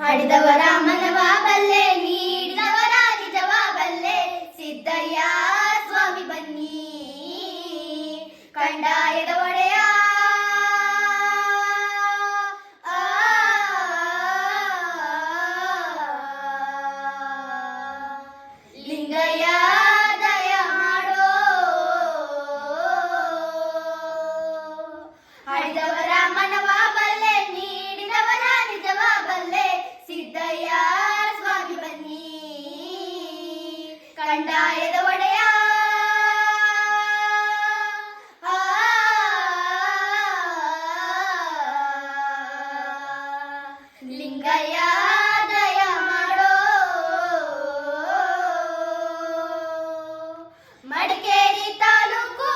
ಹಡಿದವರ ಮನವ ಬಲ್ಲೆ, ನೀಡಿದವರ ನಿಜವ ಬಲ್ಲೆ, ಸಿದ್ದಯ್ಯ ಸ್ವಾಮಿ ಬನ್ನಿ ಕಂದಾಯದ ಒಡೆಯ. ಲಿಂಗಯ್ಯ ದಯ ಮಾಡೋ, ಹಡಿದವರ ಮನವ ಬಲ್ಲೆ, ನೀಡಿದವರ ನಿಜವ ಬಲ್ಲೆ, ಸಿದ್ದಯ್ಯ ಸ್ವಾಮಿ ಬನ್ನಿ ಕಂದಾಯದ ಒಡೆಯ. ಲಿಂಗಯ್ಯ ದಯ ಮಾಡೋ. ಮಡಿಕೇರಿ ತಾಲೂಕು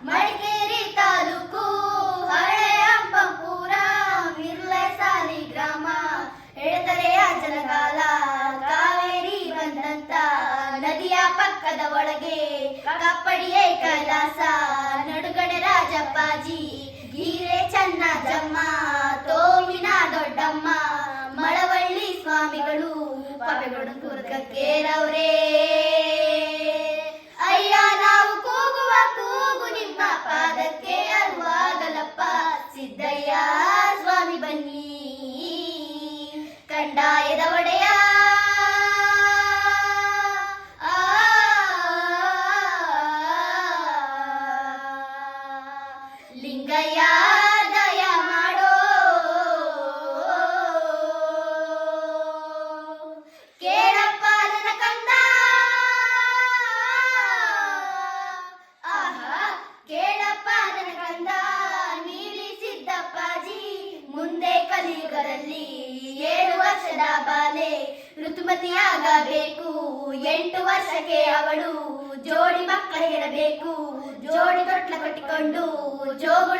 ಮಡಿಕೇರಿ ತಾಲೂಕು ಹಳೆ ಅಂಬಪುರ ಮಿರ್ಲೆ ಸಾಲಿ ಗ್ರಾಮ, ಎಡತರೆಯ ಜನಗಾಲ ಕಾವೇರಿ ಬಂದಂತ ನದಿಯ ಪಕ್ಕದ ಒಳಗೆ ಕಪ್ಪಡಿಯೇ ಕೈಲಾಸ, ನಡುಗಡೆ ರಾಜಪ್ಪಾಜಿ ಗೀರೆ ಚನ್ನಜಮ್ಮ, ತೋಮಿನ ದೊಡ್ಡಮ್ಮ, ಮಳವಳ್ಳಿ ಸ್ವಾಮಿಗಳು ಪವೆಗಳು ದುರ್ಗಕ್ಕೇರವ್ರೇ. ಅಯ್ಯ ನಾವು ಕೂಗುವ ಕೂಗು ನಿಮ್ಮ ಪಾದಕ್ಕೆ ಅರುವಾಗಲಪ್ಪ, ಸಿದ್ದಯ್ಯ ಸ್ವಾಮಿ ಬನ್ನಿ ಕಂದಾಯದ ಒಡೆಯ. ಲಿಂಗಯ್ಯ ದಯ ಮಾಡೋ. ಕೇಳಪ್ಪ ನನ್ನ ಕಂದ, ಕೇಳಪ್ಪ ನನ್ನ ಕಂದ, ನೀಲಿ ಸಿದ್ದಪ್ಪಾಜಿ ಮುಂದೆ ಕಲಿಯುಗದಲ್ಲಿ 7 ವರ್ಷದ ಬಾಲೆ ಋತುಮತಿಯಾಗಬೇಕು, 8 ವರ್ಷಕ್ಕೆ ಅವಳು ಜೋಡಿ ಮಕ್ಕಳಿರಬೇಕು, ಜೋಡಿ ತೊಟ್ಲ ಕಟ್ಟಿಕೊಂಡು ಜೋಗುಳ